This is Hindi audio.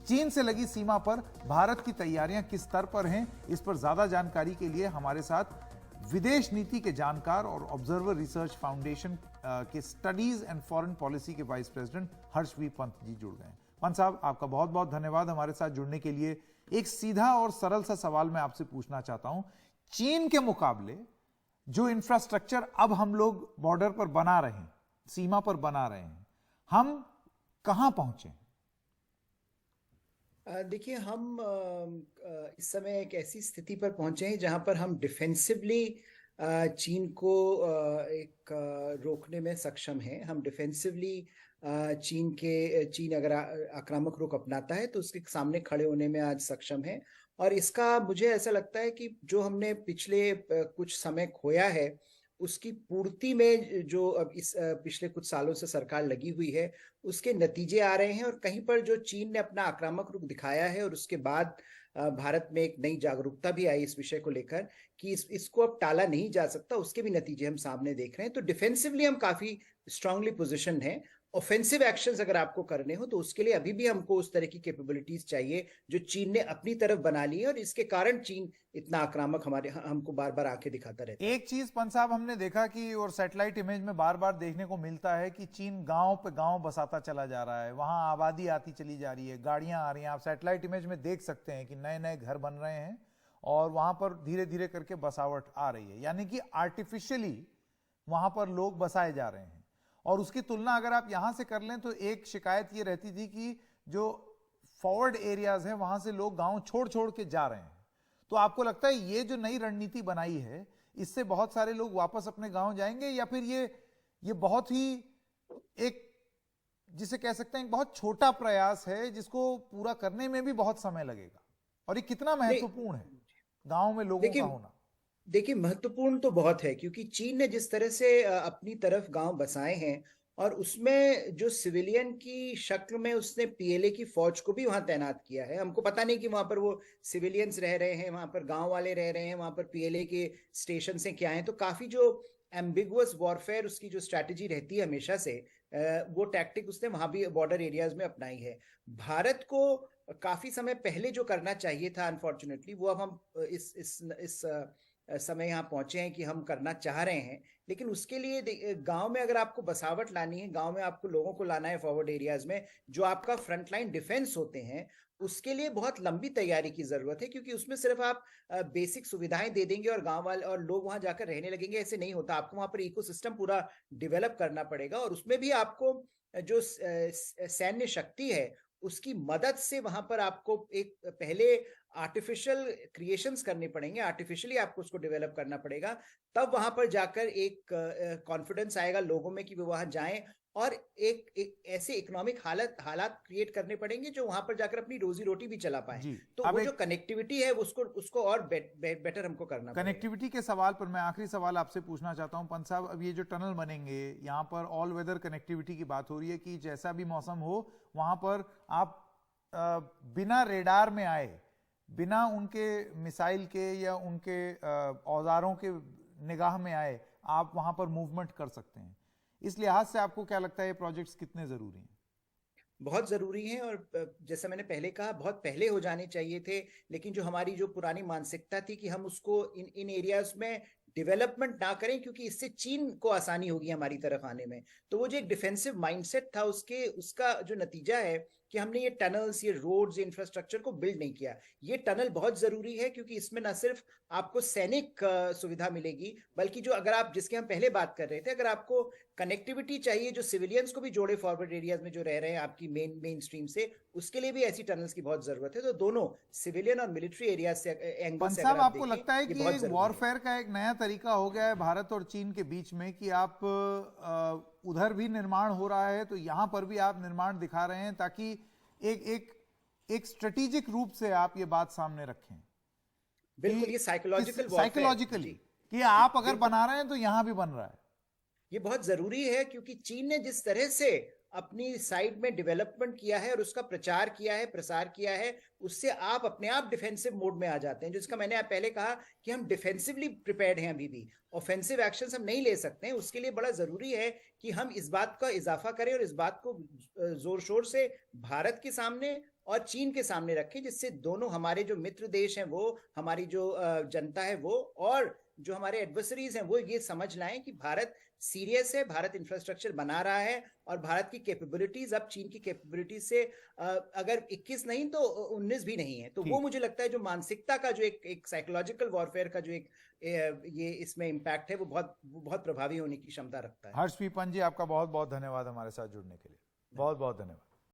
चीन से लगी सीमा पर भारत की तैयारियां किस स्तर पर हैं, इस पर ज्यादा जानकारी के लिए हमारे साथ विदेश नीति के जानकार और ऑब्जर्वर रिसर्च फाउंडेशन के स्टडीज एंड फॉरेन पॉलिसी के वाइस प्रेसिडेंट हर्षवी पंत जी जुड़ गए हैं। पंत साहब, आपका बहुत बहुत धन्यवाद हमारे साथ जुड़ने के लिए। एक सीधा और सरल सा सवाल मैं आपसे पूछना चाहता हूं, चीन के मुकाबले जो इंफ्रास्ट्रक्चर अब हम लोग बॉर्डर पर बना रहे हैं, सीमा पर बना रहे हैं, हम कहां पहुंचे? देखिए, हम इस समय एक ऐसी स्थिति पर पहुंचे हैं जहां पर हम डिफेंसिवली चीन को रोकने में सक्षम हैं। हम डिफेंसिवली चीन अगर आक्रामक रुख अपनाता है तो उसके सामने खड़े होने में आज सक्षम है। और इसका मुझे ऐसा लगता है कि जो हमने पिछले कुछ समय खोया है उसकी पूर्ति में जो अब इस पिछले कुछ सालों से सरकार लगी हुई है उसके नतीजे आ रहे हैं। और कहीं पर जो चीन ने अपना आक्रामक रुख दिखाया है और उसके बाद भारत में एक नई जागरूकता भी आई इस विषय को लेकर कि इसको अब टाला नहीं जा सकता, उसके भी नतीजे हम सामने देख रहे हैं। तो डिफेंसिवली हम काफी स्ट्रांगली पोजिशन हैं। ऑफेंसिव एक्शंस अगर आपको करने हो तो उसके लिए अभी भी हमको उस तरह की कैपेबिलिटीज चाहिए जो चीन ने अपनी तरफ बना ली है, और इसके कारण चीन इतना आक्रामक हमको बार बार आंखें दिखाता रहता है। एक चीज पंत साहब हमने देखा कि, और सैटेलाइट इमेज में बार बार देखने को मिलता है कि चीन गांव पे गांव बसाता चला जा रहा है, वहां आबादी आती चली जा रही है, गाड़ियां आ रही हैं। आप सैटेलाइट इमेज में देख सकते हैं कि नए नए घर बन रहे हैं और वहां पर धीरे धीरे करके बसावट आ रही है, यानी कि आर्टिफिशियली वहां पर लोग बसाए जा रहे हैं। और उसकी तुलना अगर आप यहां से कर लें तो एक शिकायत ये रहती थी कि जो फॉरवर्ड एरियाज हैं वहां से लोग गांव छोड़ छोड़ के जा रहे हैं। तो आपको लगता है ये जो नई रणनीति बनाई है इससे बहुत सारे लोग वापस अपने गांव जाएंगे, या फिर ये बहुत ही एक, जिसे कह सकते हैं, एक बहुत छोटा प्रयास है जिसको पूरा करने में भी बहुत समय लगेगा? और ये कितना महत्वपूर्ण है गांव में लोगों का होना? देखिए, महत्वपूर्ण तो बहुत है, क्योंकि चीन ने जिस तरह से अपनी तरफ गांव बसाए हैं और उसमें जो सिविलियन की शक्ल में उसने पीएलए की फौज को भी वहां तैनात किया है। हमको पता नहीं कि वहां पर वो सिविलियंस रह रहे हैं, वहां पर गांव वाले रह रहे हैं, वहां पर पीएलए के स्टेशन से क्या है। तो काफी जो एम्बिगुअस वॉरफेयर उसकी जो स्ट्रैटेजी रहती है हमेशा से, वो टैक्टिक उसने वहां भी बॉर्डर एरियाज में अपनाई है। भारत को काफी समय पहले जो करना चाहिए था, अनफॉर्चुनेटली वो अब हम इस समय यहाँ पहुंचे हैं कि हम करना चाह रहे हैं। लेकिन उसके लिए गांव में अगर आपको बसावट लानी है, गांव में आपको लोगों को लाना है फॉरवर्ड एरियाज में, जो आपका फ्रंटलाइन डिफेंस होते हैं, उसके लिए बहुत लंबी तैयारी की जरूरत है। क्योंकि उसमें सिर्फ आप बेसिक सुविधाएं दे देंगे और गांव वाले और लोग वहां जाकर रहने लगेंगे, ऐसे नहीं होता। आपको वहां पर इकोसिस्टम पूरा डिवेलप करना पड़ेगा, और उसमें भी आपको जो सैन्य शक्ति है उसकी मदद से वहां पर आपको एक पहले आर्टिफिशियल क्रिएशंस करने पड़ेंगे, आर्टिफिशियली आपको उसको डेवलप करना पड़ेगा। तब वहां पर जाकर एक कॉन्फिडेंस आएगा लोगों में कि वो वहां जाएं, और एक ऐसे इकोनॉमिक हालात क्रिएट करने पड़ेंगे जो वहां पर जाकर अपनी रोजी रोटी भी चला पाए। तो वो जो कनेक्टिविटी है उसको और बेटर हमको करना पड़ेगा। कनेक्टिविटी के सवाल पर मैं आखिरी सवाल आपसे पूछना चाहता हूं पंत साहब। अब ये जो टनल बनेंगे, यहाँ पर ऑल वेदर कनेक्टिविटी की बात हो रही है कि जैसा भी मौसम हो वहां पर आप बिना रेडार में आए, बिना उनके मिसाइल के या उनके औजारों के निगाह में आए, आप वहां पर मूवमेंट कर सकते हैं। इस लिहाज से आपको क्या लगता है ये प्रोजेक्ट्स कितने जरूरी हैं? बहुत जरूरी हैं, और जैसा मैंने पहले कहा, बहुत पहले हो जाने चाहिए थे। लेकिन जो हमारी जो पुरानी मानसिकता थी कि हम उसको इन एरियाज में डेवलपमेंट ना करें क्योंकि इससे चीन को आसानी होगी हमारी तरफ आने में, तो वो जो एक डिफेंसिव माइंडसेट था उसका जो नतीजा है कि हमने ये टनल्स, ये रोड्स, ये इंफ्रास्ट्रक्चर को बिल्ड नहीं किया। ये टनल बहुत जरूरी है क्योंकि इसमें न सिर्फ आपको सैनिक सुविधा मिलेगी, बल्कि जो अगर आप, जिसके हम पहले बात कर रहे थे, अगर आपको कनेक्टिविटी चाहिए जो सिविलियंस को भी जोड़े फॉरवर्ड एरियाज में जो रह रहे हैं आपकी मेन स्ट्रीम से, उसके लिए भी ऐसी टनल्स की बहुत जरूरत है। तो दोनों सिविलियन और मिलिट्री एरियाज से एंगल से अगर आप आपको लगता है कि एक वॉरफेयर का एक नया तरीका हो गया है भारत और चीन के बीच में कि आप उधर भी निर्माण हो रहा है तो यहां पर भी आप निर्माण दिखा रहे हैं, ताकि एक स्ट्रेटेजिक रूप से आप ये बात सामने रखें? बिल्कुल, ये साइकोलॉजिकली कि आप अगर बना रहे हैं तो यहां भी बन रहा है। ये बहुत जरूरी है क्योंकि चीन ने जिस तरह से अपनी साइड में डेवलपमेंट किया है और उसका प्रचार किया है, प्रसार किया है, उससे आप अपने आप डिफेंसिव मोड में आ जाते हैं। जिसका मैंने पहले कहा कि हम डिफेंसिवली प्रिपेयर्ड हैं, अभी भी ऑफेंसिव एक्शंस हम नहीं ले सकते हैं। उसके लिए बड़ा जरूरी है कि हम इस बात का इजाफा करें और इस बात को जोर शोर से भारत के सामने और चीन के सामने रखें, जिससे दोनों हमारे जो मित्र देश हैं वो, हमारी जो जनता है वो, और जो हमारे एडवर्सरीज हैं वो ये समझ लाएं कि भारत सीरियस है, भारत इंफ्रास्ट्रक्चर बना रहा है, और भारत की कैपेबिलिटीज अब चीन की कैपेबिलिटीज से अगर 21 नहीं तो 19 भी नहीं है। तो वो मुझे लगता है जो मानसिकता का जो एक साइकोलॉजिकल वॉरफेयर का जो एक ये इसमें इम्पैक्ट है वो बहुत प्रभावी होने की क्षमता रखता है। हर्ष पीपन जी, आपका बहुत बहुत धन्यवाद हमारे साथ जुड़ने के लिए। बहुत बहुत धन्यवाद।